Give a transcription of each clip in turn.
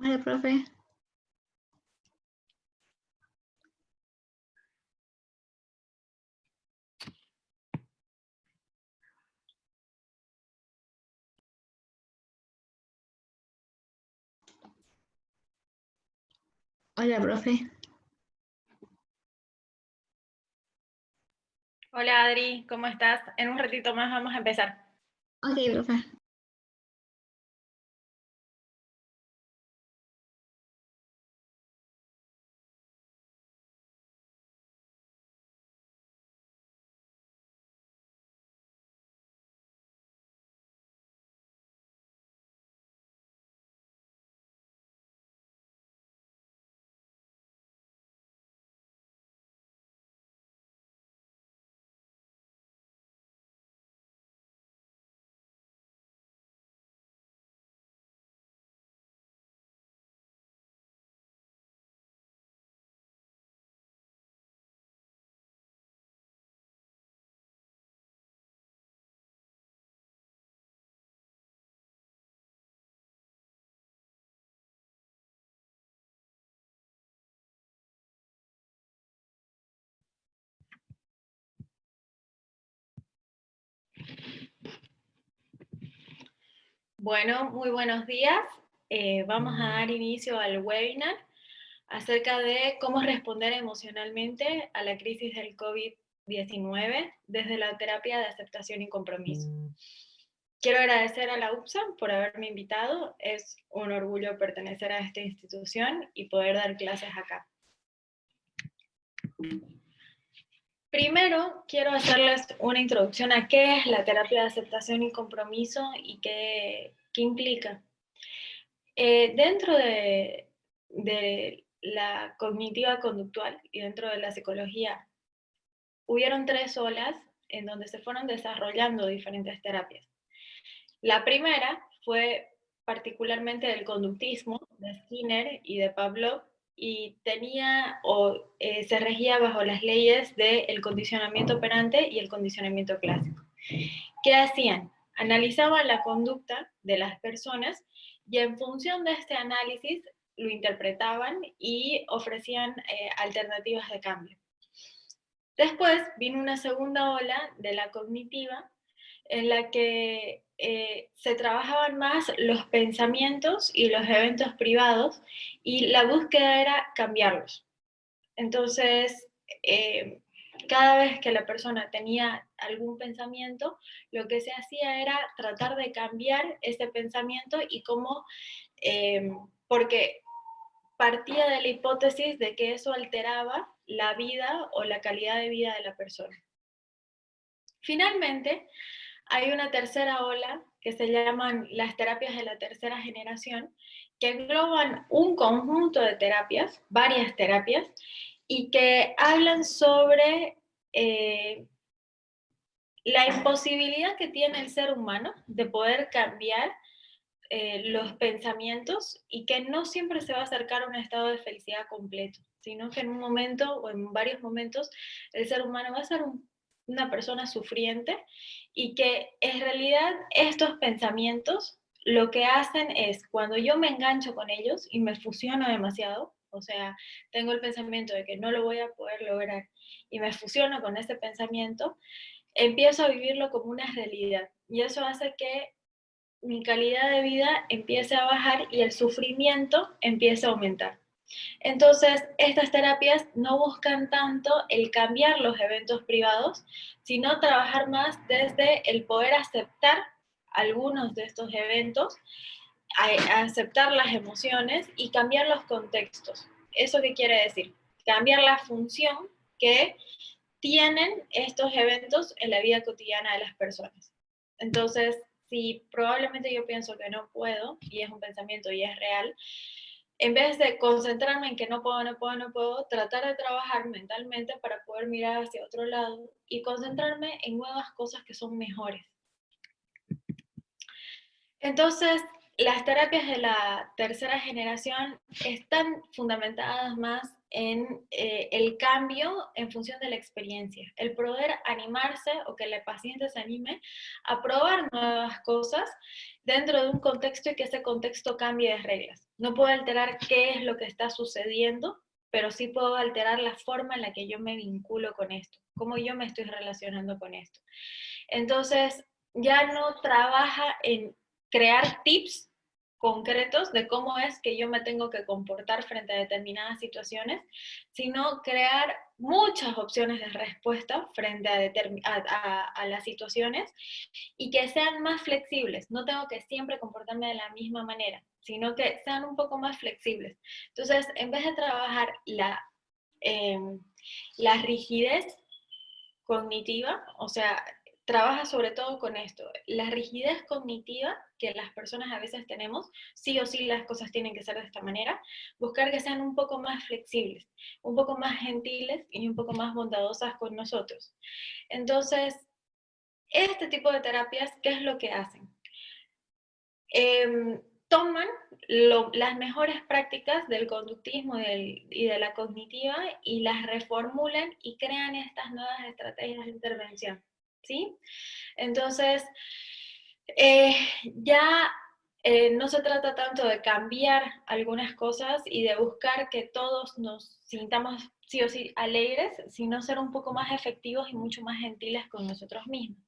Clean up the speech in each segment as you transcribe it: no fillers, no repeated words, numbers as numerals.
Hola, profe. Hola, profe. Hola Adri, ¿cómo estás? En un ratito más vamos a empezar. Ok, profe. Bueno, muy buenos días. Vamos a dar inicio al webinar acerca de cómo responder emocionalmente a la crisis del COVID-19 desde la terapia de aceptación y compromiso. Quiero agradecer a la UPSA por haberme invitado. Es un orgullo pertenecer a esta institución y poder dar clases acá. Primero, quiero hacerles una introducción a qué es la terapia de aceptación y compromiso y qué implica. Dentro de la cognitiva conductual y dentro de la psicología, hubieron 3 olas en donde se fueron desarrollando diferentes terapias. La primera fue particularmente del conductismo, de Skinner y de Pavlov, y se regía bajo las leyes del condicionamiento operante y el condicionamiento clásico. ¿Qué hacían? Analizaban la conducta de las personas y en función de este análisis lo interpretaban y ofrecían alternativas de cambio. Después vino una segunda ola de la cognitiva en la que se trabajaban más los pensamientos y los eventos privados y la búsqueda era cambiarlos. Entonces, cada vez que la persona tenía algún pensamiento, lo que se hacía era tratar de cambiar ese pensamiento y cómo, porque partía de la hipótesis de que eso alteraba la vida o la calidad de vida de la persona. Finalmente, hay una tercera ola que se llaman las terapias de la tercera generación, que engloban un conjunto de terapias, varias terapias, y que hablan sobre la imposibilidad que tiene el ser humano de poder cambiar los pensamientos y que no siempre se va a acercar a un estado de felicidad completo, sino que en un momento o en varios momentos el ser humano va a ser una persona sufriente y que en realidad estos pensamientos lo que hacen es cuando yo me engancho con ellos y me fusiono demasiado, o sea, tengo el pensamiento de que no lo voy a poder lograr y me fusiono con ese pensamiento, empiezo a vivirlo como una realidad y eso hace que mi calidad de vida empiece a bajar y el sufrimiento empiece a aumentar. Entonces, estas terapias no buscan tanto el cambiar los eventos privados, sino trabajar más desde el poder aceptar algunos de estos eventos, a aceptar las emociones y cambiar los contextos. ¿Eso qué quiere decir? Cambiar la función que tienen estos eventos en la vida cotidiana de las personas. Entonces, si probablemente yo pienso que no puedo, y es un pensamiento y es real, en vez de concentrarme en que no puedo, no puedo, no puedo, tratar de trabajar mentalmente para poder mirar hacia otro lado y concentrarme en nuevas cosas que son mejores. Entonces, las terapias de la tercera generación están fundamentadas más en el cambio en función de la experiencia, el poder animarse o que la paciente se anime a probar nuevas cosas dentro de un contexto y que ese contexto cambie de reglas. No puedo alterar qué es lo que está sucediendo, pero sí puedo alterar la forma en la que yo me vinculo con esto, cómo yo me estoy relacionando con esto. Entonces, ya no trabaja en crear tips concretos de cómo es que yo me tengo que comportar frente a determinadas situaciones, sino crear muchas opciones de respuesta frente a las situaciones y que sean más flexibles. No tengo que siempre comportarme de la misma manera, sino que sean un poco más flexibles. Entonces, en vez de trabajar eh, la rigidez cognitiva, o sea, trabaja sobre todo con esto, la rigidez cognitiva que las personas a veces tenemos, sí o sí las cosas tienen que ser de esta manera, buscar que sean un poco más flexibles, un poco más gentiles y un poco más bondadosas con nosotros. Entonces, este tipo de terapias, ¿qué es lo que hacen? Toman las mejores prácticas del conductismo y de la cognitiva y las reformulan y crean estas nuevas estrategias de intervención, ¿sí? Entonces, eh, ya no se trata tanto de cambiar algunas cosas y de buscar que todos nos sintamos sí o sí alegres, sino ser un poco más efectivos y mucho más gentiles con nosotros mismos.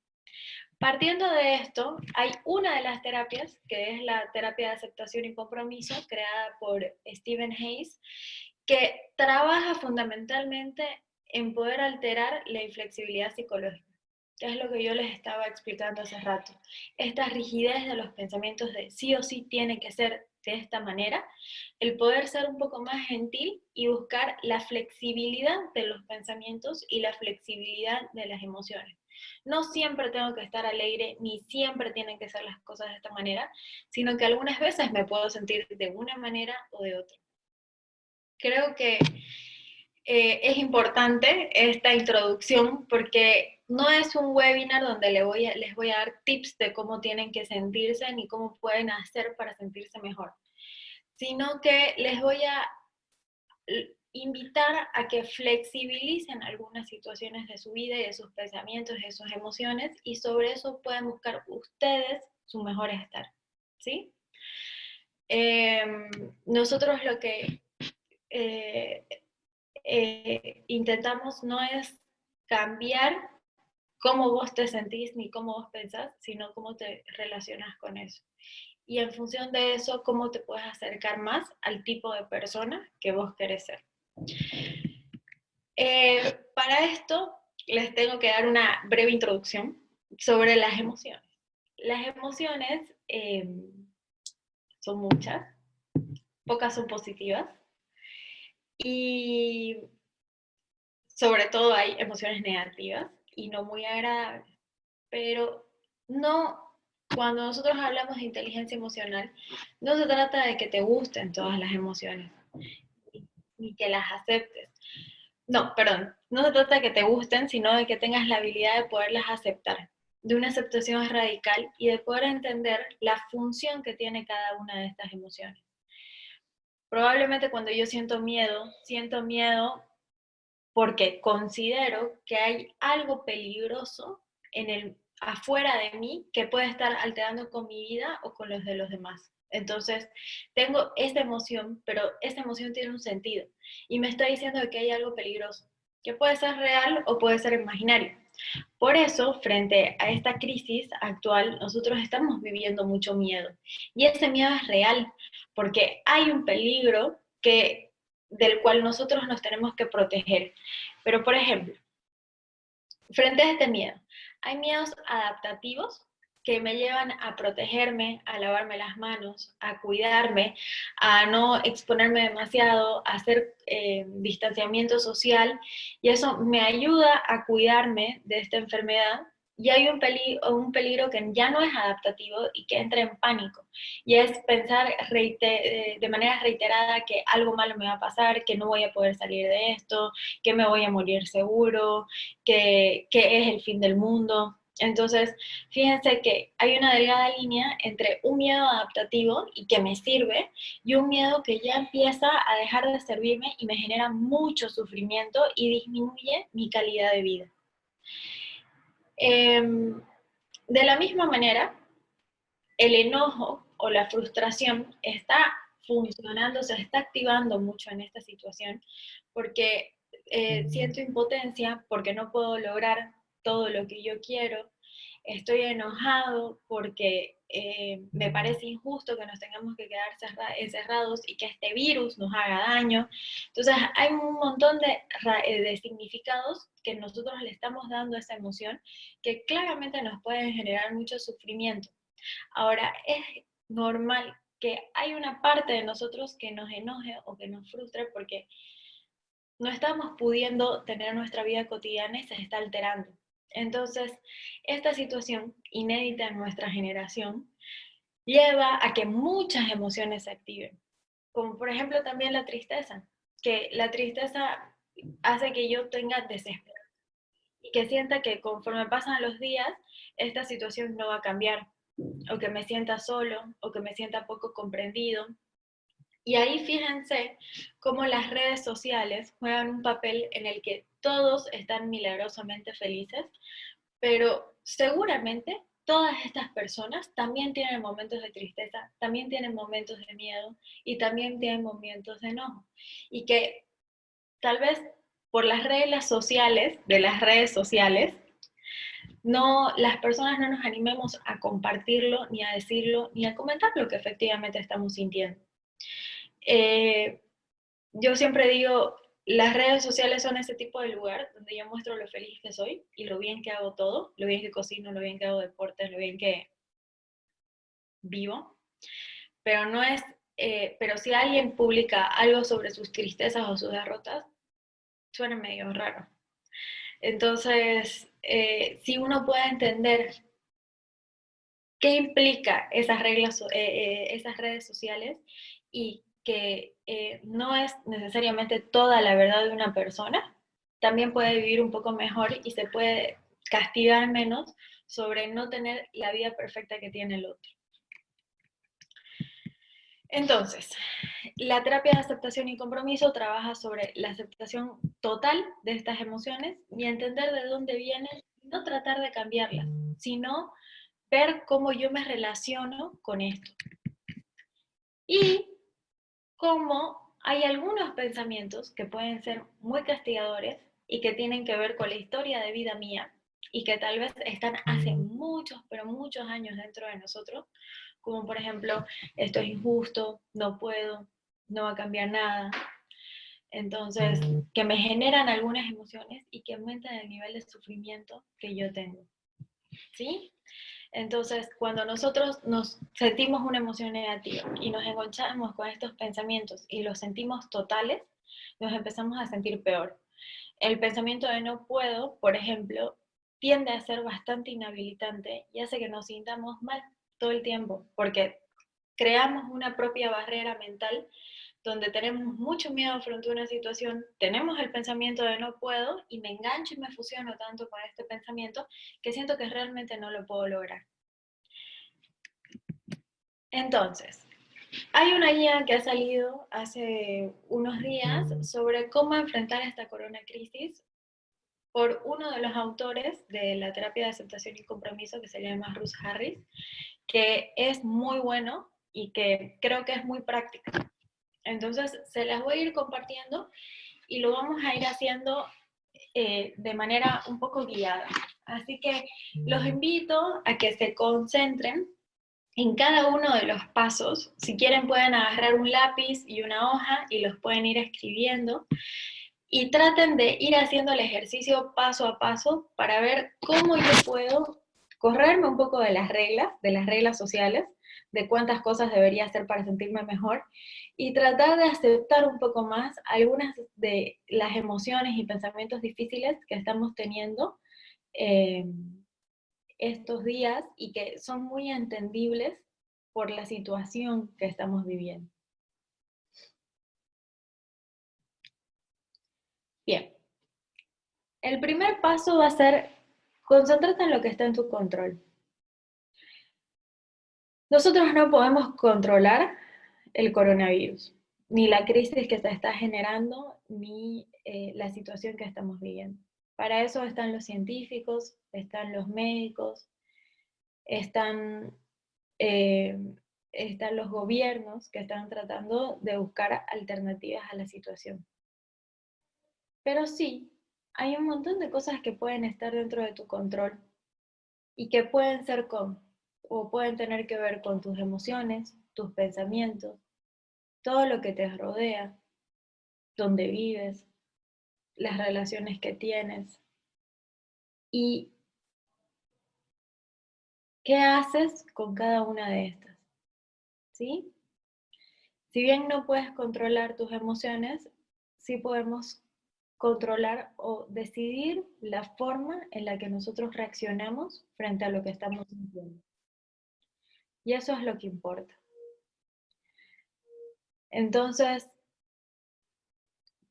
Partiendo de esto, hay una de las terapias, que es la terapia de aceptación y compromiso, creada por Stephen Hayes, que trabaja fundamentalmente en poder alterar la inflexibilidad psicológica, que es lo que yo les estaba explicando hace rato. Esta rigidez de los pensamientos de sí o sí tiene que ser de esta manera, el poder ser un poco más gentil y buscar la flexibilidad de los pensamientos y la flexibilidad de las emociones. No siempre tengo que estar alegre, ni siempre tienen que ser las cosas de esta manera, sino que algunas veces me puedo sentir de una manera o de otra. Creo que es importante esta introducción porque no es un webinar donde les voy a dar tips de cómo tienen que sentirse ni cómo pueden hacer para sentirse mejor, sino que les voy a invitar a que flexibilicen algunas situaciones de su vida y de sus pensamientos y de sus emociones y sobre eso pueden buscar ustedes su mejor estar, ¿sí? Nosotros lo que eh, intentamos no es cambiar cómo vos te sentís ni cómo vos pensás, sino cómo te relacionas con eso. Y en función de eso, cómo te puedes acercar más al tipo de persona que vos querés ser. Para esto, les tengo que dar una breve introducción sobre las emociones. Las emociones son muchas, pocas son positivas y sobre todo hay emociones negativas y no muy agradables. Pero no, cuando nosotros hablamos de inteligencia emocional, no se trata de que te gusten todas las emociones, ni que las aceptes. No, perdón, no se trata de que te gusten, sino de que tengas la habilidad de poderlas aceptar, de una aceptación radical y de poder entender la función que tiene cada una de estas emociones. Probablemente cuando yo siento miedo porque considero que hay algo peligroso en el afuera de mí que puede estar alterando con mi vida o con los de los demás. Entonces, tengo esta emoción, pero esta emoción tiene un sentido y me está diciendo que hay algo peligroso, que puede ser real o puede ser imaginario. Por eso, frente a esta crisis actual, nosotros estamos viviendo mucho miedo. Y ese miedo es real, porque hay un peligro del cual nosotros nos tenemos que proteger. Pero, por ejemplo, frente a este miedo, hay miedos adaptativos que me llevan a protegerme, a lavarme las manos, a cuidarme, a no exponerme demasiado, a hacer distanciamiento social, y eso me ayuda a cuidarme de esta enfermedad. Y hay un peligro que ya no es adaptativo y que entra en pánico, y es pensar de manera reiterada que algo malo me va a pasar, que no voy a poder salir de esto, que me voy a morir seguro, que es el fin del mundo. Entonces, fíjense que hay una delgada línea entre un miedo adaptativo y que me sirve, y un miedo que ya empieza a dejar de servirme y me genera mucho sufrimiento y disminuye mi calidad de vida. De la misma manera, el enojo o la frustración está funcionando, se está activando mucho en esta situación, porque siento impotencia, porque no puedo lograr todo lo que yo quiero, estoy enojado porque me parece injusto que nos tengamos que quedar encerrados y que este virus nos haga daño. Entonces hay un montón de significados que nosotros le estamos dando a esa emoción que claramente nos pueden generar mucho sufrimiento. Ahora, es normal que hay una parte de nosotros que nos enoje o que nos frustre porque no estamos pudiendo tener nuestra vida cotidiana y se está alterando. Entonces, esta situación inédita en nuestra generación lleva a que muchas emociones se activen, como por ejemplo también la tristeza, que la tristeza hace que yo tenga desespero y que sienta que conforme pasan los días, esta situación no va a cambiar, o que me sienta solo, o que me sienta poco comprendido. Y ahí fíjense cómo las redes sociales juegan un papel en el que todos están milagrosamente felices, pero seguramente todas estas personas también tienen momentos de tristeza, también tienen momentos de miedo y también tienen momentos de enojo. Y que tal vez por las reglas sociales de las redes sociales, no, las personas no nos animemos a compartirlo, ni a decirlo, ni a comentar lo que efectivamente estamos sintiendo. Yo siempre digo, las redes sociales son ese tipo de lugar donde yo muestro lo feliz que soy y lo bien que hago todo, lo bien que cocino, lo bien que hago deportes, lo bien que vivo, pero no es, pero si alguien publica algo sobre sus tristezas o sus derrotas, suena medio raro. Entonces, si uno puede entender qué implica esas redes sociales y que no es necesariamente toda la verdad de una persona, también puede vivir un poco mejor y se puede castigar menos sobre no tener la vida perfecta que tiene el otro. Entonces, la terapia de aceptación y compromiso trabaja sobre la aceptación total de estas emociones y entender de dónde vienen, no tratar de cambiarlas, sino ver cómo yo me relaciono con esto. Y cómo hay algunos pensamientos que pueden ser muy castigadores y que tienen que ver con la historia de vida mía y que tal vez están hace muchos, pero muchos años dentro de nosotros, como por ejemplo, esto es injusto, no puedo, no va a cambiar nada. Entonces, que me generan algunas emociones y que aumentan el nivel de sufrimiento que yo tengo. ¿Sí? Entonces, cuando nosotros nos sentimos una emoción negativa y nos enganchamos con estos pensamientos y los sentimos totales, nos empezamos a sentir peor. El pensamiento de no puedo, por ejemplo, tiende a ser bastante inhabilitante y hace que nos sintamos mal todo el tiempo, porque creamos una propia barrera mental donde tenemos mucho miedo frente a una situación, tenemos el pensamiento de no puedo y me engancho y me fusiono tanto con este pensamiento que siento que realmente no lo puedo lograr. Entonces, hay una guía que ha salido hace unos días sobre cómo enfrentar esta corona crisis por uno de los autores de la terapia de aceptación y compromiso que se llama Russ Harris, que es muy bueno y que creo que es muy práctico. Entonces, se las voy a ir compartiendo y lo vamos a ir haciendo de manera un poco guiada. Así que los invito a que se concentren en cada uno de los pasos. Si quieren pueden agarrar un lápiz y una hoja y los pueden ir escribiendo y traten de ir haciendo el ejercicio paso a paso para ver cómo yo puedo correrme un poco de las reglas sociales, de cuántas cosas debería hacer para sentirme mejor y tratar de aceptar un poco más algunas de las emociones y pensamientos difíciles que estamos teniendo estos días y que son muy entendibles por la situación que estamos viviendo. Bien, el primer paso va a ser Concéntrate en lo que está en tu control. Nosotros no podemos controlar el coronavirus, ni la crisis que se está generando, ni la situación que estamos viviendo. Para eso están los científicos, están los médicos, están, eh, están los gobiernos que están tratando de buscar alternativas a la situación. Pero sí, hay un montón de cosas que pueden estar dentro de tu control y que pueden ser o pueden tener que ver con tus emociones, tus pensamientos, todo lo que te rodea, donde vives, las relaciones que tienes y qué haces con cada una de estas, ¿sí? Si bien no puedes controlar tus emociones, sí podemos controlar o decidir la forma en la que nosotros reaccionamos frente a lo que estamos sintiendo. Y eso es lo que importa. Entonces,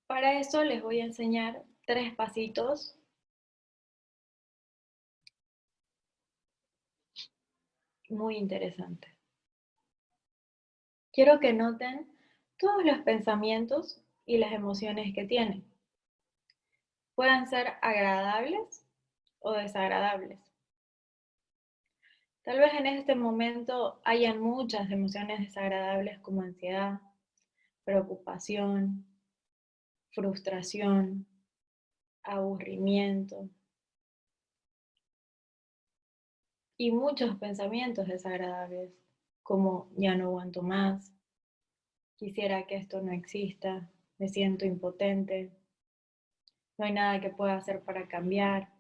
para eso les voy a enseñar 3 pasitos muy interesantes. Quiero que noten todos los pensamientos y las emociones que tienen. Pueden ser agradables o desagradables. Tal vez en este momento hayan muchas emociones desagradables como ansiedad, preocupación, frustración, aburrimiento y muchos pensamientos desagradables como ya no aguanto más, quisiera que esto no exista, me siento impotente, no hay nada que pueda hacer para cambiar,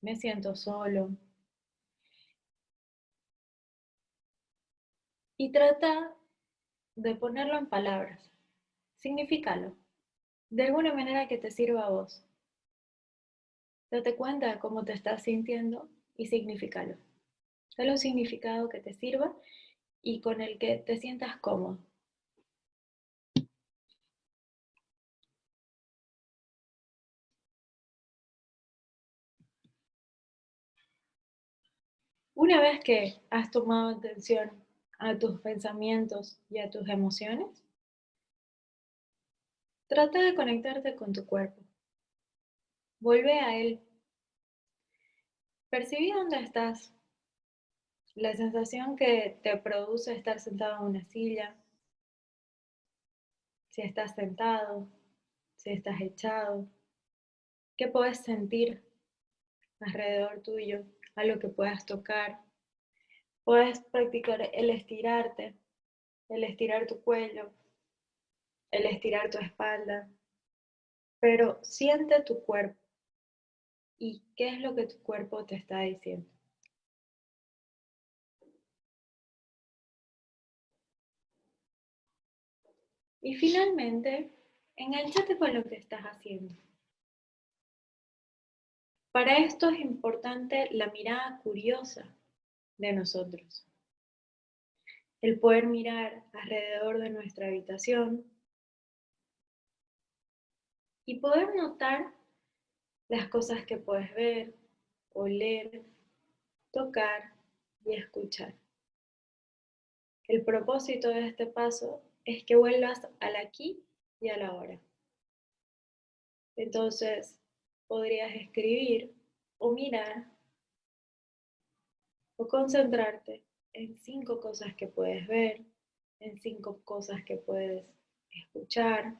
me siento solo. Y trata de ponerlo en palabras, signifícalo, de alguna manera que te sirva a vos. Date cuenta de cómo te estás sintiendo y signifícalo. Dale un significado que te sirva y con el que te sientas cómodo. Una vez que has tomado atención a tus pensamientos y a tus emociones, trata de conectarte con tu cuerpo. Vuelve a él. Percibí dónde estás, la sensación que te produce estar sentado en una silla, si estás sentado, si estás echado, qué puedes sentir alrededor tuyo, algo que puedas tocar. Puedes practicar el estirarte, el estirar tu cuello, el estirar tu espalda, pero siente tu cuerpo y qué es lo que tu cuerpo te está diciendo. Y finalmente, enganchate con lo que estás haciendo. Para esto es importante la mirada curiosa de nosotros. El poder mirar alrededor de nuestra habitación y poder notar las cosas que puedes ver, oler, tocar y escuchar. El propósito de este paso es que vuelvas al aquí y a la ahora. Entonces, podrías escribir o mirar o concentrarte en 5 cosas que puedes ver, en 5 cosas que puedes escuchar,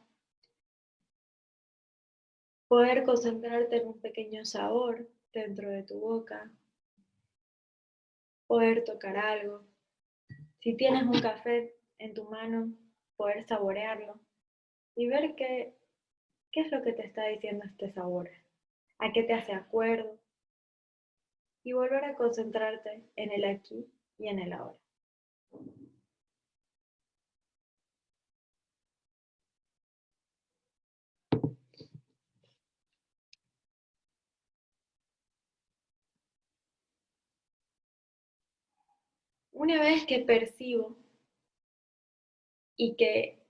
poder concentrarte en un pequeño sabor dentro de tu boca, poder tocar algo. Si tienes un café en tu mano, poder saborearlo y ver qué es lo que te está diciendo este sabor, a qué te hace acuerdo y volver a concentrarte en el aquí y en el ahora. Una vez que percibo y que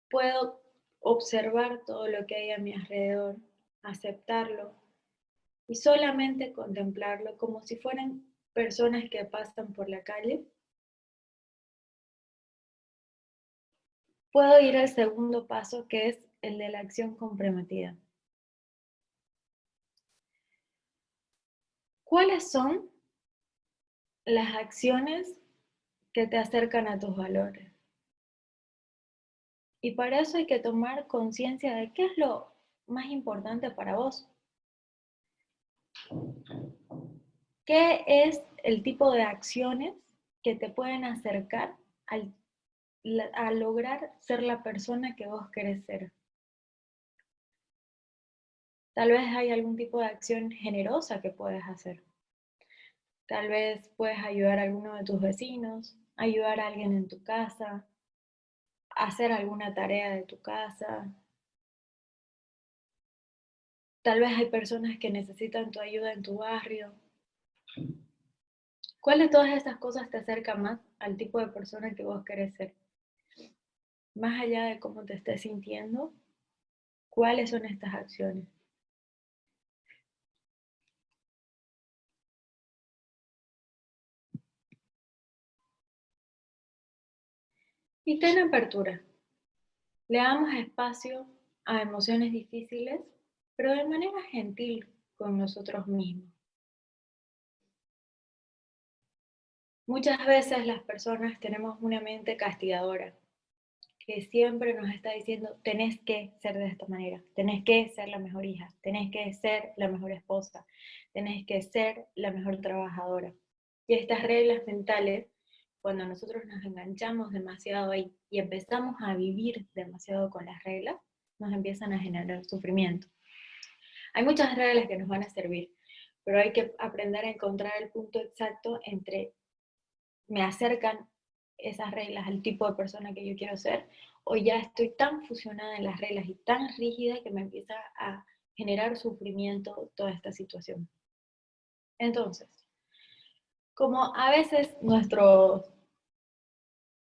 puedo observar todo lo que hay a mi alrededor, aceptarlo, y solamente contemplarlo como si fueran personas que pasan por la calle. Puedo ir al segundo paso, que es el de la acción comprometida. ¿Cuáles son las acciones que te acercan a tus valores? Y para eso hay que tomar conciencia de qué es lo más importante para vos. ¿Qué es el tipo de acciones que te pueden acercar a lograr ser la persona que vos querés ser? Tal vez hay algún tipo de acción generosa que puedes hacer. Tal vez puedes ayudar a alguno de tus vecinos, ayudar a alguien en tu casa, hacer alguna tarea de tu casa. Tal vez hay personas que necesitan tu ayuda en tu barrio. ¿Cuál de todas estas cosas te acerca más al tipo de persona que vos querés ser? Más allá de cómo te estés sintiendo, ¿cuáles son estas acciones? Y ten apertura. Le damos espacio a emociones difíciles, pero de manera gentil con nosotros mismos. Muchas veces las personas tenemos una mente castigadora que siempre nos está diciendo, tenés que ser de esta manera, tenés que ser la mejor hija, tenés que ser la mejor esposa, tenés que ser la mejor trabajadora. Y estas reglas mentales, cuando nosotros nos enganchamos demasiado ahí y empezamos a vivir demasiado con las reglas, nos empiezan a generar sufrimiento. Hay muchas reglas que nos van a servir, pero hay que aprender a encontrar el punto exacto entre me acercan esas reglas al tipo de persona que yo quiero ser, o ya estoy tan fusionada en las reglas y tan rígida que me empieza a generar sufrimiento toda esta situación. Entonces, como a veces nuestro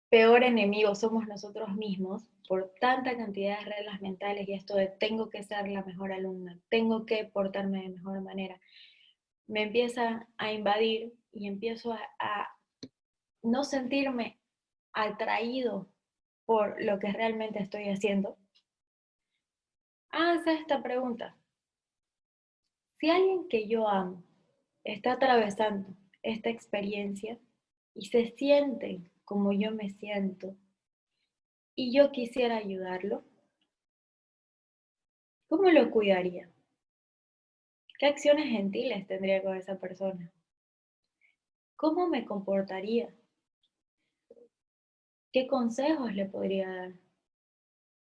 peor enemigo somos nosotros mismos, por tanta cantidad de reglas mentales y esto de tengo que ser la mejor alumna, tengo que portarme de mejor manera, me empieza a invadir y empiezo a no sentirme atraído por lo que realmente estoy haciendo. Háganse esta pregunta. Si alguien que yo amo está atravesando esta experiencia y se siente como yo me siento y yo quisiera ayudarlo, ¿cómo lo cuidaría? ¿Qué acciones gentiles tendría con esa persona? ¿Cómo me comportaría? ¿Qué consejos le podría dar?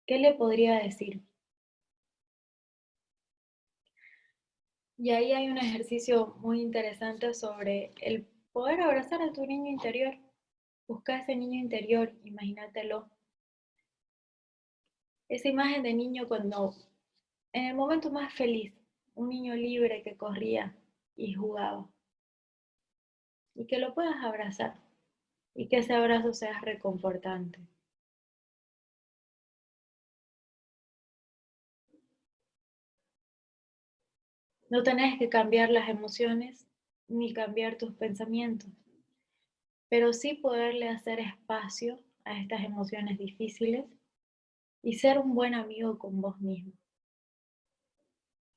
¿Qué le podría decir? Y ahí hay un ejercicio muy interesante sobre el poder abrazar a tu niño interior. Busca ese niño interior, imagínatelo. Esa imagen de niño cuando, en el momento más feliz, un niño libre que corría y jugaba. Y que lo puedas abrazar. Y que ese abrazo sea reconfortante. No tenés que cambiar las emociones ni cambiar tus pensamientos, pero sí poderle hacer espacio a estas emociones difíciles y ser un buen amigo con vos mismo.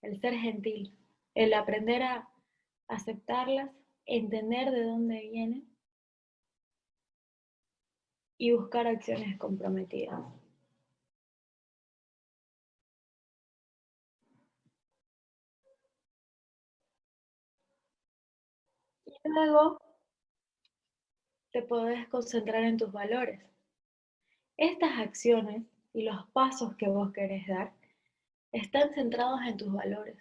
El ser gentil, el aprender a aceptarlas, entender de dónde vienen y buscar acciones comprometidas. Y luego te podés concentrar en tus valores. Estas acciones y los pasos que vos querés dar están centrados en tus valores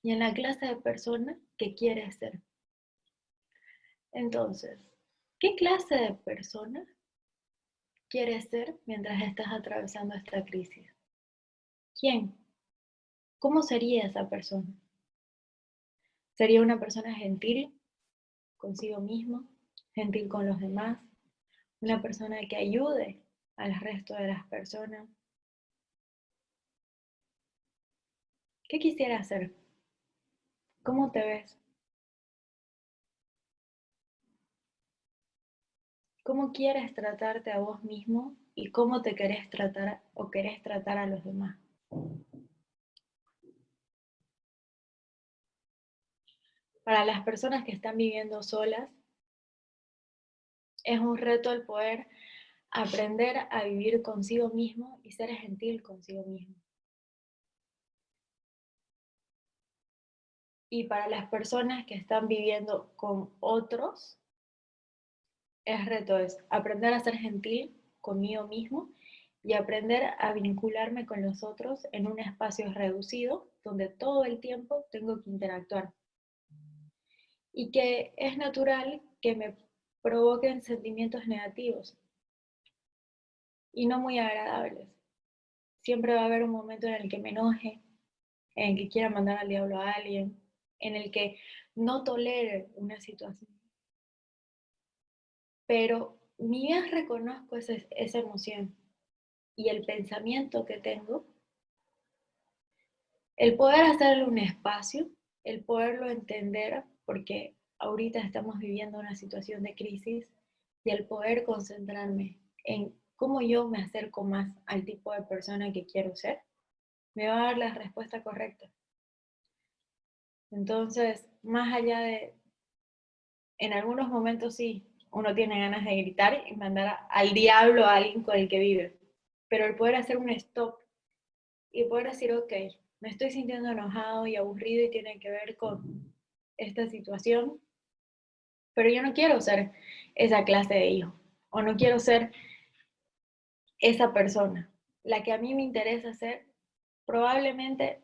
y en la clase de persona que quieres ser. Entonces, ¿qué clase de persona quieres ser mientras estás atravesando esta crisis? ¿Quién? ¿Cómo sería esa persona? ¿Sería una persona gentil consigo mismo, gentil con los demás, una persona que ayude al resto de las personas? ¿Qué quisiera hacer? ¿Cómo te ves? ¿Cómo quieres tratarte a vos mismo y cómo te querés tratar o querés tratar a los demás? Para las personas que están viviendo solas, es un reto el poder aprender a vivir consigo mismo y ser gentil consigo mismo. Y para las personas que están viviendo con otros, el reto es aprender a ser gentil conmigo mismo y aprender a vincularme con los otros en un espacio reducido donde todo el tiempo tengo que interactuar. Y que es natural que me provoquen sentimientos negativos y no muy agradables. Siempre va a haber un momento en el que me enoje, en el que quiera mandar al diablo a alguien, en el que no tolere una situación. Pero ni bien reconozco esa emoción y el pensamiento que tengo, el poder hacerle un espacio, el poderlo entender, porque ahorita estamos viviendo una situación de crisis, y el poder concentrarme en cómo yo me acerco más al tipo de persona que quiero ser, me va a dar la respuesta correcta. Entonces, más allá de, en algunos momentos sí, uno tiene ganas de gritar y mandar al diablo a alguien con el que vive, pero el poder hacer un stop y poder decir, ok, me estoy sintiendo enojado y aburrido y tiene que ver con esta situación, pero yo no quiero ser esa clase de hijo, o no quiero ser esa persona. La que a mí me interesa ser, probablemente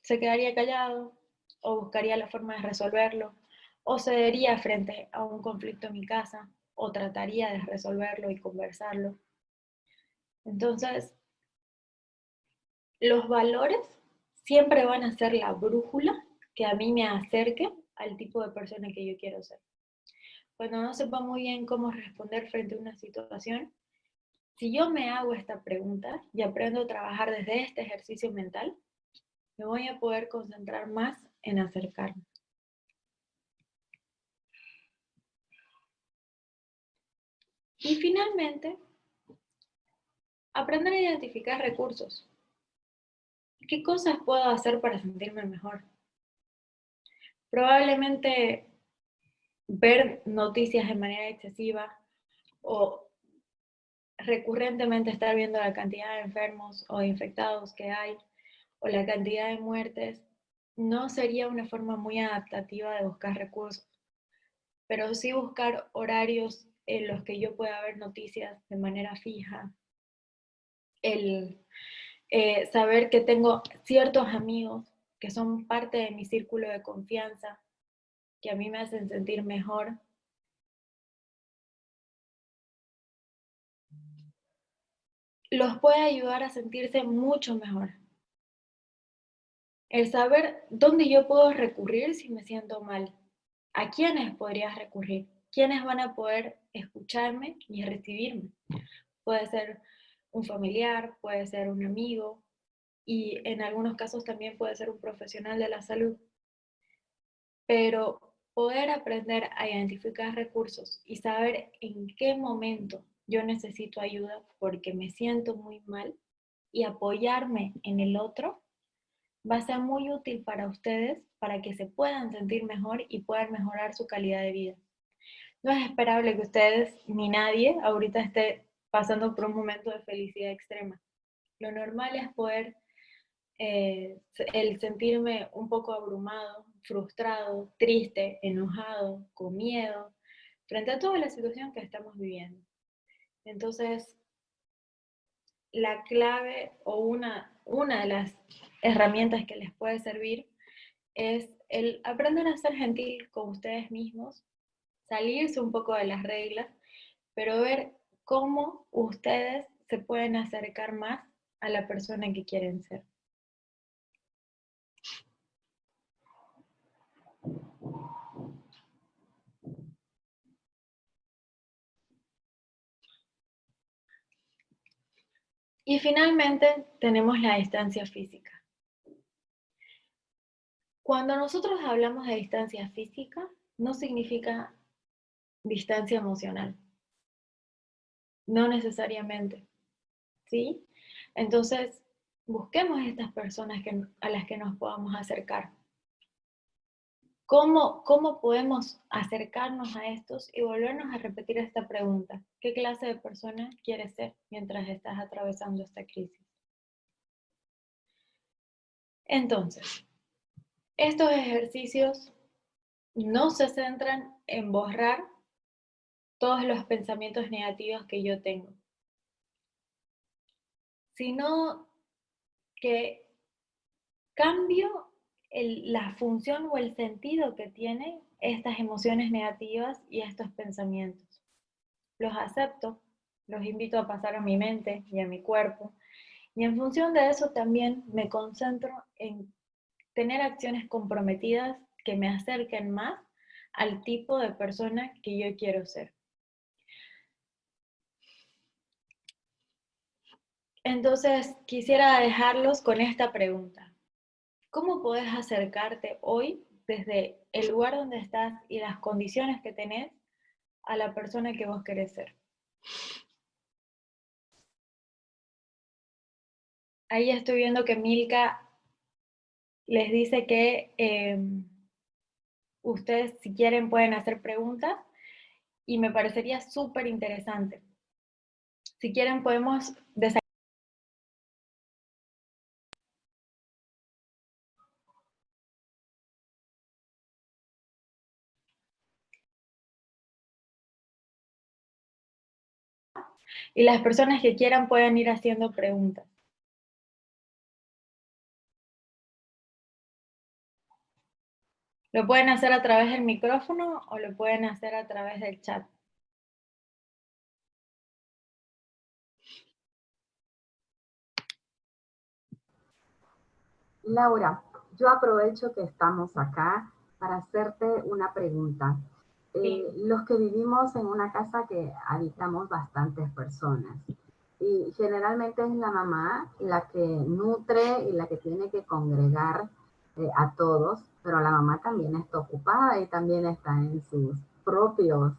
se quedaría callado, o buscaría la forma de resolverlo, o cedería frente a un conflicto en mi casa, o trataría de resolverlo y conversarlo. Entonces, los valores siempre van a ser la brújula que a mí me acerque al tipo de persona que yo quiero ser. Cuando no sepa muy bien cómo responder frente a una situación, si yo me hago esta pregunta y aprendo a trabajar desde este ejercicio mental, me voy a poder concentrar más en acercarme. Y finalmente, aprender a identificar recursos. ¿Qué cosas puedo hacer para sentirme mejor? Probablemente ver noticias de manera excesiva o recurrentemente estar viendo la cantidad de enfermos o de infectados que hay o la cantidad de muertes no sería una forma muy adaptativa de buscar recursos, pero sí buscar horarios en los que yo pueda ver noticias de manera fija, el saber que tengo ciertos amigos que son parte de mi círculo de confianza, que a mí me hacen sentir mejor, los puede ayudar a sentirse mucho mejor. El saber dónde yo puedo recurrir si me siento mal, a quiénes podrías recurrir, quiénes van a poder escucharme y recibirme. Puede ser un familiar, puede ser un amigo y en algunos casos también puede ser un profesional de la salud. Pero poder aprender a identificar recursos y saber en qué momento yo necesito ayuda porque me siento muy mal y apoyarme en el otro va a ser muy útil para ustedes para que se puedan sentir mejor y puedan mejorar su calidad de vida. No es esperable que ustedes ni nadie ahorita esté pasando por un momento de felicidad extrema. Lo normal es poder el sentirme un poco abrumado, frustrado, triste, enojado, con miedo, frente a toda la situación que estamos viviendo. Entonces, la clave o una de las herramientas que les puede servir es el aprender a ser gentil con ustedes mismos, salirse un poco de las reglas, pero ver cómo ustedes se pueden acercar más a la persona que quieren ser. Y finalmente tenemos la distancia física. Cuando nosotros hablamos de distancia física, no significa distancia emocional, no necesariamente, ¿sí? Entonces, busquemos estas personas a las que nos podamos acercar. ¿Cómo podemos acercarnos a estos y volvernos a repetir esta pregunta? ¿Qué clase de persona quieres ser mientras estás atravesando esta crisis? Entonces, estos ejercicios no se centran en borrar todos los pensamientos negativos que yo tengo, sino que cambio la función o el sentido que tienen estas emociones negativas y estos pensamientos. Los acepto, los invito a pasar a mi mente y a mi cuerpo, y en función de eso también me concentro en tener acciones comprometidas que me acerquen más al tipo de persona que yo quiero ser. Entonces, quisiera dejarlos con esta pregunta. ¿Cómo puedes acercarte hoy desde el lugar donde estás y las condiciones que tenés a la persona que vos querés ser? Ahí estoy viendo que Milka les dice que ustedes, si quieren, pueden hacer preguntas y me parecería súper interesante. Si quieren, podemos desayunar. Y las personas que quieran pueden ir haciendo preguntas. Lo pueden hacer a través del micrófono o lo pueden hacer a través del chat. Laura, yo aprovecho que estamos acá para hacerte una pregunta. Sí. Los que vivimos en una casa que habitamos bastantes personas y generalmente es la mamá la que nutre y la que tiene que congregar a todos, pero la mamá también está ocupada y también está en sus propios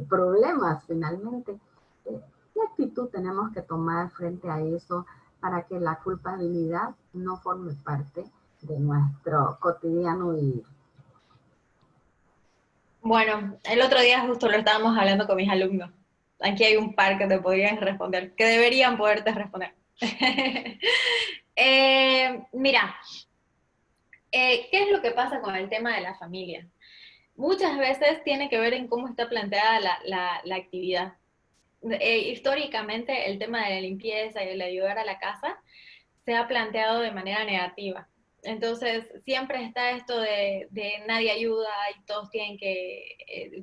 problemas finalmente. ¿Qué actitud tenemos que tomar frente a eso para que la culpabilidad no forme parte de nuestro cotidiano vivir? Bueno, el otro día justo lo estábamos hablando con mis alumnos. Aquí hay un par que te podrían responder, que deberían poderte responder. Mira, ¿qué es lo que pasa con el tema de la familia? Muchas veces tiene que ver en cómo está planteada la actividad. Históricamente, el tema de la limpieza y el ayudar a la casa se ha planteado de manera negativa. Entonces, siempre está esto de nadie ayuda y todos tienen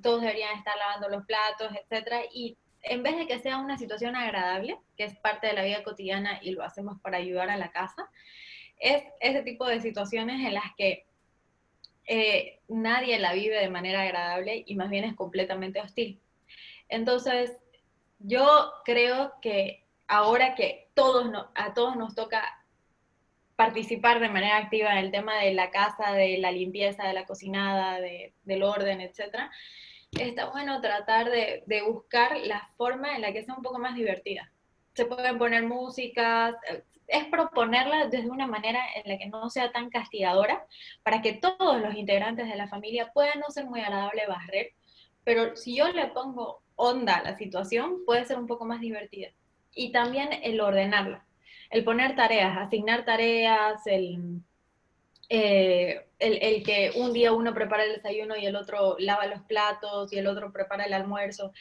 todos deberían estar lavando los platos, etcétera. Y en vez de que sea una situación agradable, que es parte de la vida cotidiana y lo hacemos para ayudar a la casa, es ese tipo de situaciones en las que nadie la vive de manera agradable y más bien es completamente hostil. Entonces, yo creo que ahora que a todos nos toca participar de manera activa en el tema de la casa, de la limpieza, de la cocinada, del orden, etcétera, está bueno tratar de buscar la forma en la que sea un poco más divertida. Se pueden poner músicas, es proponerla desde una manera en la que no sea tan castigadora, para que todos los integrantes de la familia puedan no ser muy agradable barrer, pero si yo le pongo onda a la situación, puede ser un poco más divertida. Y también el ordenarla, el poner tareas, asignar tareas, el que un día uno prepara el desayuno y el otro lava los platos y el otro prepara el almuerzo.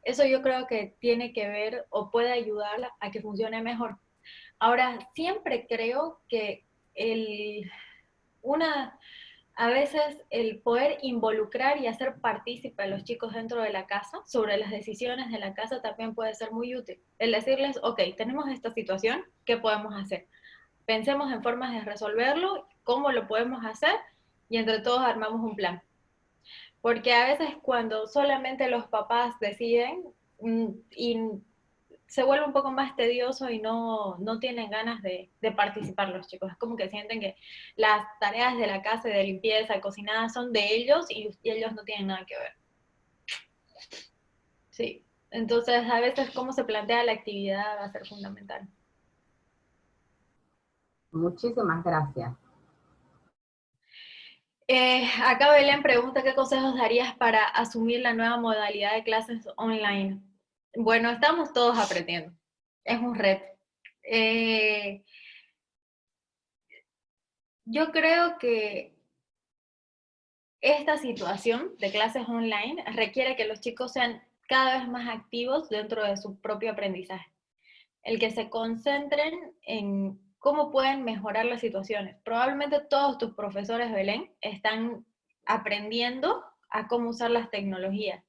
Eso yo creo que tiene que ver o puede ayudar a que funcione mejor. Ahora, siempre creo que una, a veces el poder involucrar y hacer partícipe a los chicos dentro de la casa sobre las decisiones de la casa también puede ser muy útil. El decirles, ok, tenemos esta situación, ¿qué podemos hacer? Pensemos en formas de resolverlo, cómo lo podemos hacer y entre todos armamos un plan. Porque a veces cuando solamente los papás deciden y se vuelve un poco más tedioso y no tienen ganas de participar los chicos. Es como que sienten que las tareas de la casa, de limpieza, de cocinada, son de ellos y ellos no tienen nada que ver. Sí. Entonces, a veces cómo se plantea la actividad va a ser fundamental. Muchísimas gracias. Acá Belén pregunta qué consejos darías para asumir la nueva modalidad de clases online. Bueno, estamos todos aprendiendo. Es un reto. Eh, yo creo que esta situación de clases online requiere que los chicos sean cada vez más activos dentro de su propio aprendizaje. El que se concentren en cómo pueden mejorar las situaciones. Probablemente todos tus profesores, Belén, están aprendiendo a cómo usar las tecnologías.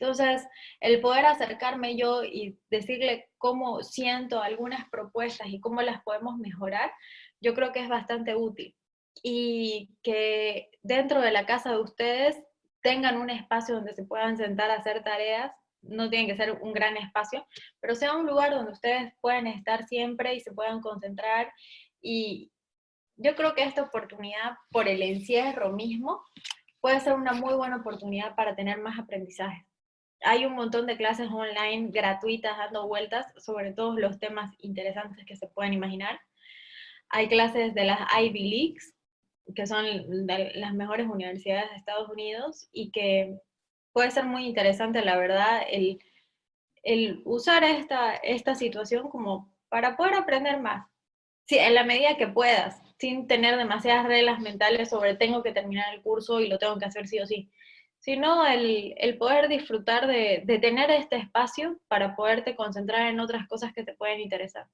Entonces, el poder acercarme yo y decirle cómo siento algunas propuestas y cómo las podemos mejorar, yo creo que es bastante útil. Y que dentro de la casa de ustedes tengan un espacio donde se puedan sentar a hacer tareas, no tiene que ser un gran espacio, pero sea un lugar donde ustedes puedan estar siempre y se puedan concentrar. Y yo creo que esta oportunidad, por el encierro mismo, puede ser una muy buena oportunidad para tener más aprendizaje. Hay un montón de clases online gratuitas dando vueltas sobre todos los temas interesantes que se pueden imaginar. Hay clases de las Ivy Leagues, que son de las mejores universidades de Estados Unidos, y que puede ser muy interesante, la verdad, el usar esta situación como para poder aprender más. Sí, en la medida que puedas, sin tener demasiadas reglas mentales sobre tengo que terminar el curso y lo tengo que hacer sí o sí, sino el poder disfrutar de tener este espacio para poderte concentrar en otras cosas que te pueden interesar.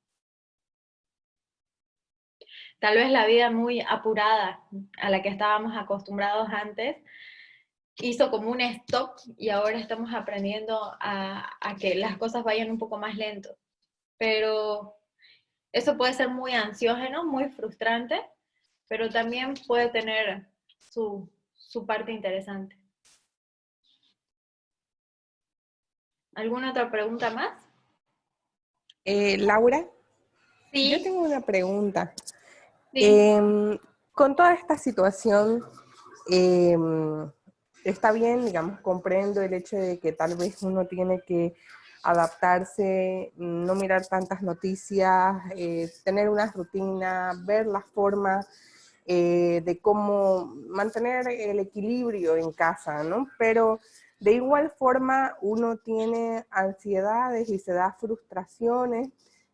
Tal vez la vida muy apurada a la que estábamos acostumbrados antes hizo como un stop y ahora estamos aprendiendo a que las cosas vayan un poco más lento. Pero eso puede ser muy ansiógeno, muy frustrante, pero también puede tener su parte interesante. ¿Alguna otra pregunta más? Laura, yo Sí, tengo una pregunta. sí. Con toda esta situación, está bien, digamos, comprendo el hecho de que tal vez uno tiene que adaptarse, no mirar tantas noticias, tener una rutina, ver la forma de cómo mantener el equilibrio en casa, ¿no? Pero de igual forma uno tiene ansiedades y se da frustraciones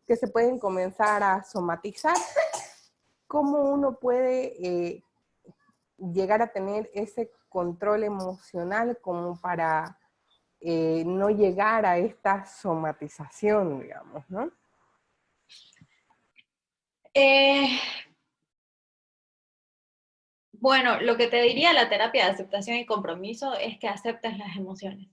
que se pueden comenzar a somatizar. ¿Cómo uno puede llegar a tener ese control emocional como para no llegar a esta somatización, digamos, ¿no? Bueno, lo que te diría la terapia de aceptación y compromiso es que aceptes las emociones.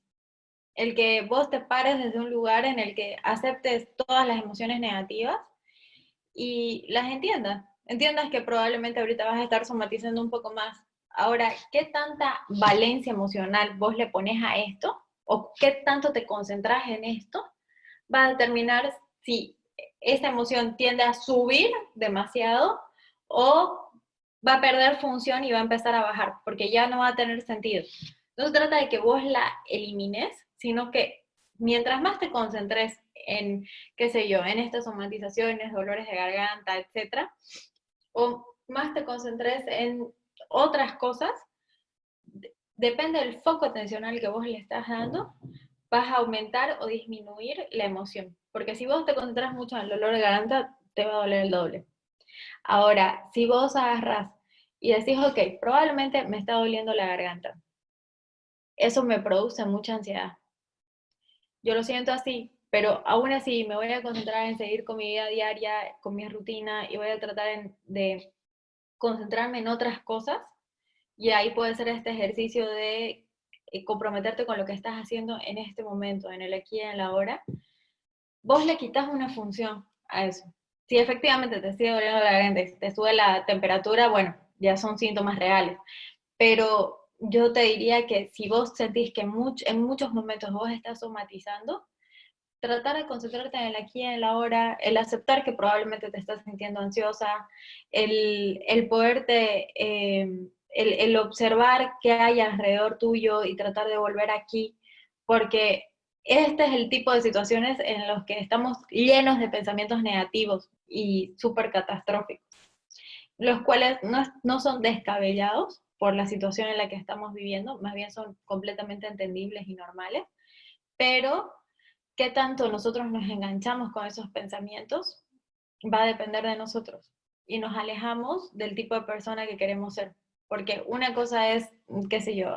El que vos te pares desde un lugar en el que aceptes todas las emociones negativas y las entiendas. Entiendas que probablemente ahorita vas a estar somatizando un poco más. Ahora, ¿qué tanta valencia emocional vos le pones a esto? ¿O qué tanto te concentras en esto? Va a determinar si esa emoción tiende a subir demasiado o va a perder función y va a empezar a bajar, porque ya no va a tener sentido. No se trata de que vos la elimines, sino que mientras más te concentres en, qué sé yo, en estas somatizaciones, dolores de garganta, etcétera, o más te concentres en otras cosas, depende del foco atencional que vos le estás dando, vas a aumentar o disminuir la emoción. Porque si vos te concentras mucho en el dolor de garganta, te va a doler el doble. Ahora, si vos agarras y decís, ok, probablemente me está doliendo la garganta, eso me produce mucha ansiedad. Yo lo siento así, pero aún así me voy a concentrar en seguir con mi vida diaria, con mi rutina, y voy a tratar de concentrarme en otras cosas, y ahí puede ser este ejercicio de comprometerte con lo que estás haciendo en este momento, en el aquí y en la ahora. Vos le quitas una función a eso. Si efectivamente te sigue doliendo la garganta, te sube la temperatura, bueno, ya son síntomas reales. Pero yo te diría que si vos sentís que en muchos momentos vos estás somatizando, tratar de concentrarte en el aquí y en el ahora, el aceptar que probablemente te estás sintiendo ansiosa, el poderte, el observar qué hay alrededor tuyo y tratar de volver aquí, porque este es el tipo de situaciones en los que estamos llenos de pensamientos negativos y súper catastróficos, los cuales no son descabellados por la situación en la que estamos viviendo, más bien son completamente entendibles y normales, pero qué tanto nosotros nos enganchamos con esos pensamientos va a depender de nosotros y nos alejamos del tipo de persona que queremos ser. Porque una cosa es, qué sé yo,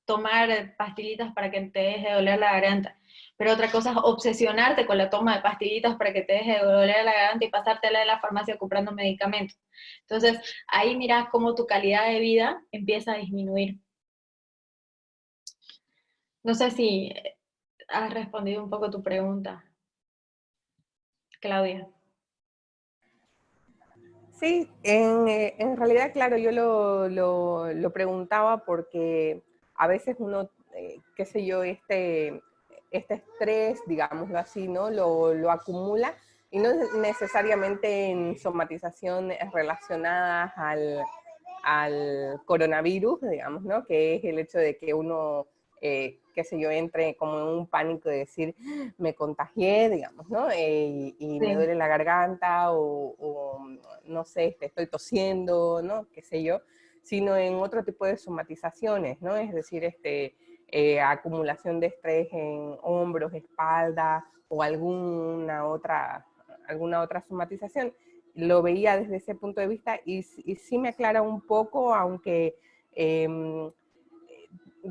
tomar pastillitas para que te deje de doler la garganta, pero otra cosa es obsesionarte con la toma de pastillitas para que te deje de doler la garganta y pasártela en la farmacia comprando medicamentos. Entonces, ahí miras cómo tu calidad de vida empieza a disminuir. No sé si has respondido un poco tu pregunta, Claudia. Sí, en realidad, claro, yo lo preguntaba porque a veces uno, qué sé yo, este estrés, digámoslo así, ¿no? Lo acumula y no necesariamente en somatización relacionadas al coronavirus, digamos, ¿no? Que es el hecho de que uno, qué sé yo, entre como en un pánico de decir, me contagié, digamos, ¿no? Y me duele la garganta o no sé, estoy tosiendo, ¿no? Qué sé yo, sino en otro tipo de somatizaciones, ¿no? Es decir, acumulación de estrés en hombros, espalda o alguna otra somatización. Lo veía desde ese punto de vista y sí me aclara un poco, aunque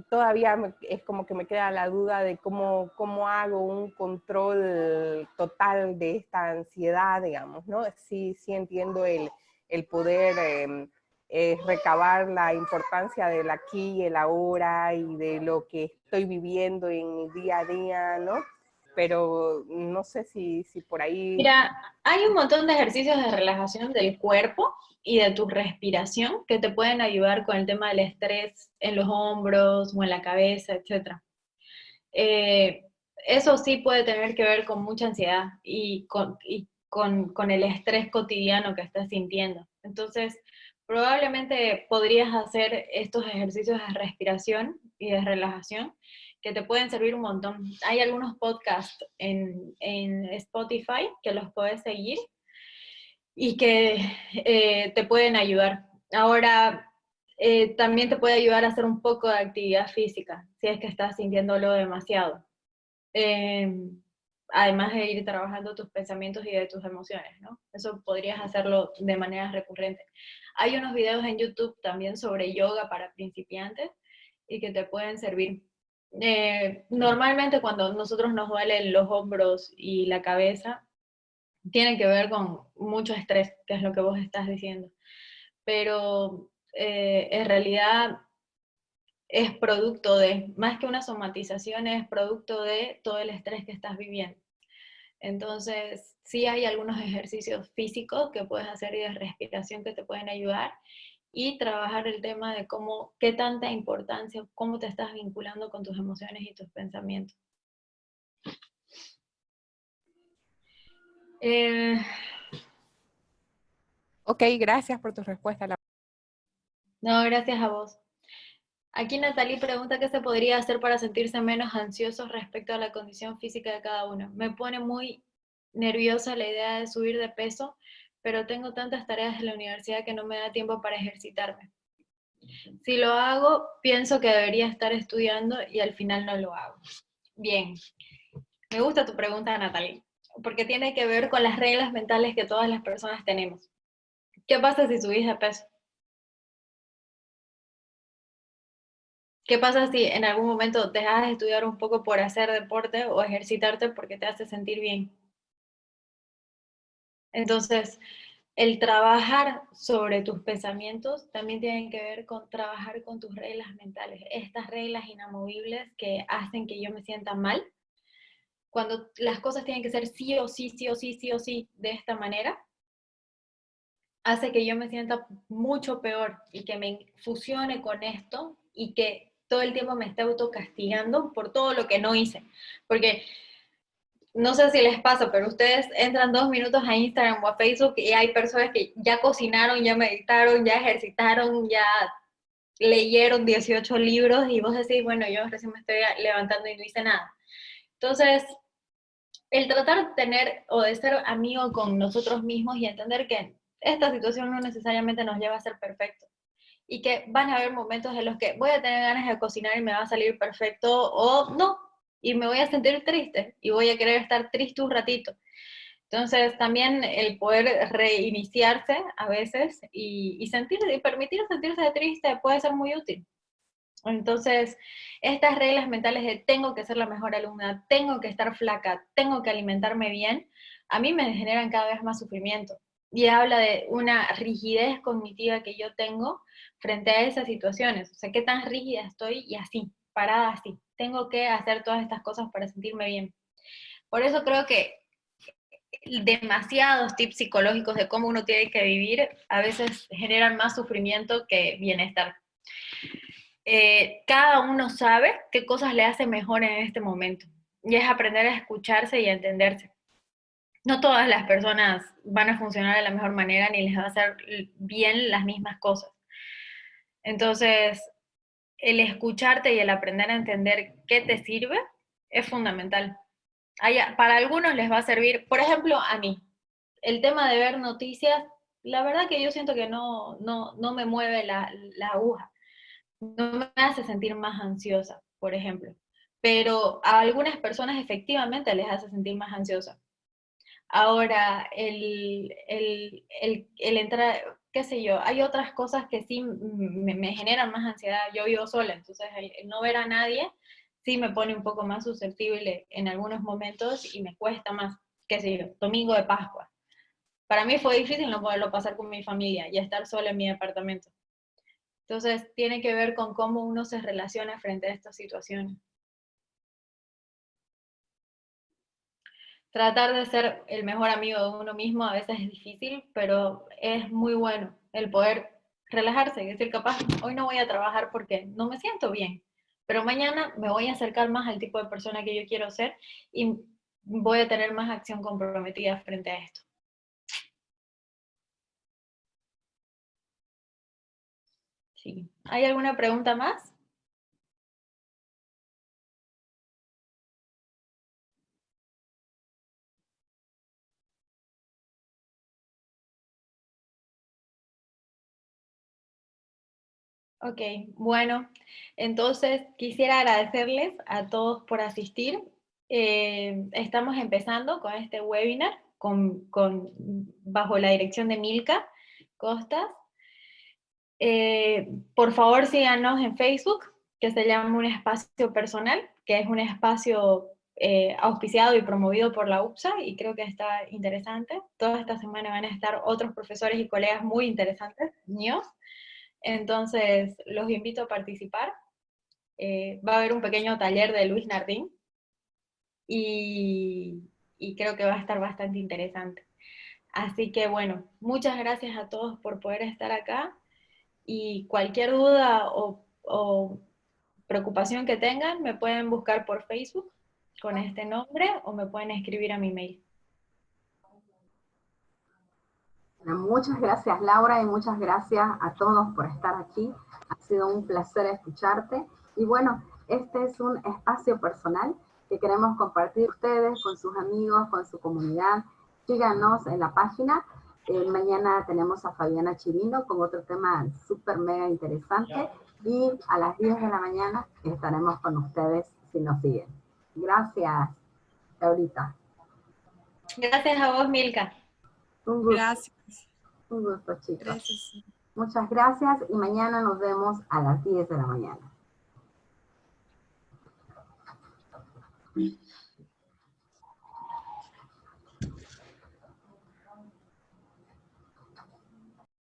todavía es como que me queda la duda de cómo hago un control total de esta ansiedad, digamos, ¿no? Sí entiendo el poder recabar la importancia del aquí y el ahora y de lo que estoy viviendo en mi día a día, ¿no? Pero no sé si por ahí... Mira, hay un montón de ejercicios de relajación del cuerpo y de tu respiración que te pueden ayudar con el tema del estrés en los hombros o en la cabeza, etc. Eso sí puede tener que ver con mucha ansiedad y con el estrés cotidiano que estás sintiendo. Entonces, probablemente podrías hacer estos ejercicios de respiración y de relajación que te pueden servir un montón. Hay algunos podcasts en Spotify que los puedes seguir y que te pueden ayudar. Ahora, también te puede ayudar a hacer un poco de actividad física, si es que estás sintiéndolo demasiado. Eh, Además de ir trabajando tus pensamientos y de tus emociones, ¿no? Eso podrías hacerlo de manera recurrente. Hay unos videos en YouTube también sobre yoga para principiantes y que te pueden servir. Normalmente cuando nosotros nos duelen los hombros y la cabeza, tiene que ver con mucho estrés, que es lo que vos estás diciendo. Pero en realidad es producto de, más que una somatización, es producto de todo el estrés que estás viviendo. Entonces, sí hay algunos ejercicios físicos que puedes hacer y de respiración que te pueden ayudar y trabajar el tema de qué tanta importancia, cómo te estás vinculando con tus emociones y tus pensamientos. Ok, gracias por tu respuesta. No, gracias a vos. Aquí Natalie pregunta qué se podría hacer para sentirse menos ansiosos respecto a la condición física de cada uno. Me pone muy nerviosa la idea de subir de peso, pero tengo tantas tareas en la universidad que no me da tiempo para ejercitarme. Si lo hago, pienso que debería estar estudiando y al final no lo hago. Bien, me gusta tu pregunta, Natalie, porque tiene que ver con las reglas mentales que todas las personas tenemos. ¿Qué pasa si subís de peso? ¿Qué pasa si en algún momento dejas de estudiar un poco por hacer deporte o ejercitarte porque te hace sentir bien? Entonces, el trabajar sobre tus pensamientos también tiene que ver con trabajar con tus reglas mentales, estas reglas inamovibles que hacen que yo me sienta mal. Cuando las cosas tienen que ser sí o sí, sí o sí, sí o sí, de esta manera, hace que yo me sienta mucho peor y que me fusione con esto y que todo el tiempo me esté autocastigando por todo lo que no hice. Porque no sé si les pasa, pero ustedes entran 2 minutos a Instagram o a Facebook y hay personas que ya cocinaron, ya meditaron, ya ejercitaron, ya leyeron 18 libros y vos decís, bueno, yo recién me estoy levantando y no hice nada. Entonces, el tratar de tener o de ser amigo con nosotros mismos y entender que esta situación no necesariamente nos lleva a ser perfectos y que van a haber momentos en los que voy a tener ganas de cocinar y me va a salir perfecto o no, y me voy a sentir triste y voy a querer estar triste un ratito. Entonces, también el poder reiniciarse a veces y sentir, y permitir sentirse triste puede ser muy útil. Entonces, estas reglas mentales de tengo que ser la mejor alumna, tengo que estar flaca, tengo que alimentarme bien, a mí me generan cada vez más sufrimiento. Y habla de una rigidez cognitiva que yo tengo frente a esas situaciones. O sea, qué tan rígida estoy y así, parada así. Tengo que hacer todas estas cosas para sentirme bien. Por eso creo que demasiados tips psicológicos de cómo uno tiene que vivir a veces generan más sufrimiento que bienestar. Cada uno sabe qué cosas le hace mejor en este momento y es aprender a escucharse y a entenderse. No todas las personas van a funcionar de la mejor manera ni les va a hacer bien las mismas cosas. Entonces, el escucharte y el aprender a entender qué te sirve es fundamental. Para algunos les va a servir, por ejemplo, a mí, el tema de ver noticias, la verdad que yo siento que no me mueve la aguja, no me hace sentir más ansiosa, por ejemplo, pero a algunas personas efectivamente les hace sentir más ansiosa. Ahora, el entrar, qué sé yo, hay otras cosas que sí me generan más ansiedad. Yo vivo sola, entonces el no ver a nadie sí me pone un poco más susceptible en algunos momentos y me cuesta más, qué sé yo, domingo de Pascua. Para mí fue difícil no poderlo pasar con mi familia y estar sola en mi departamento. Entonces, tiene que ver con cómo uno se relaciona frente a estas situaciones. Tratar de ser el mejor amigo de uno mismo a veces es difícil, pero es muy bueno el poder relajarse y decir, capaz, hoy no voy a trabajar porque no me siento bien, pero mañana me voy a acercar más al tipo de persona que yo quiero ser y voy a tener más acción comprometida frente a esto. Sí. ¿Hay alguna pregunta más? Ok, bueno, entonces quisiera agradecerles a todos por asistir. Estamos empezando con este webinar bajo la dirección de Milka Costas. Por favor, síganos en Facebook, que se llama Un Espacio Personal, que es un espacio auspiciado y promovido por la UPSA, y creo que está interesante. Toda esta semana van a estar otros profesores y colegas muy interesantes, míos. Entonces, los invito a participar. Va a haber un pequeño taller de Luis Nardín y creo que va a estar bastante interesante. Así que bueno, muchas gracias a todos por poder estar acá y cualquier duda o preocupación que tengan, me pueden buscar por Facebook con este nombre o me pueden escribir a mi mail. Muchas gracias, Laura, y muchas gracias a todos por estar aquí. Ha sido un placer escucharte. Y bueno, este es un espacio personal que queremos compartir ustedes con sus amigos, con su comunidad. Síganos en la página. Mañana tenemos a Fabiana Chirino con otro tema súper mega interesante. Y a las 10 de la mañana estaremos con ustedes si nos siguen. Gracias, Laurita. Gracias a vos, Milka. Un gusto. Gracias. Un gusto, chicos. Gracias. Muchas gracias y mañana nos vemos a las 10 de la mañana.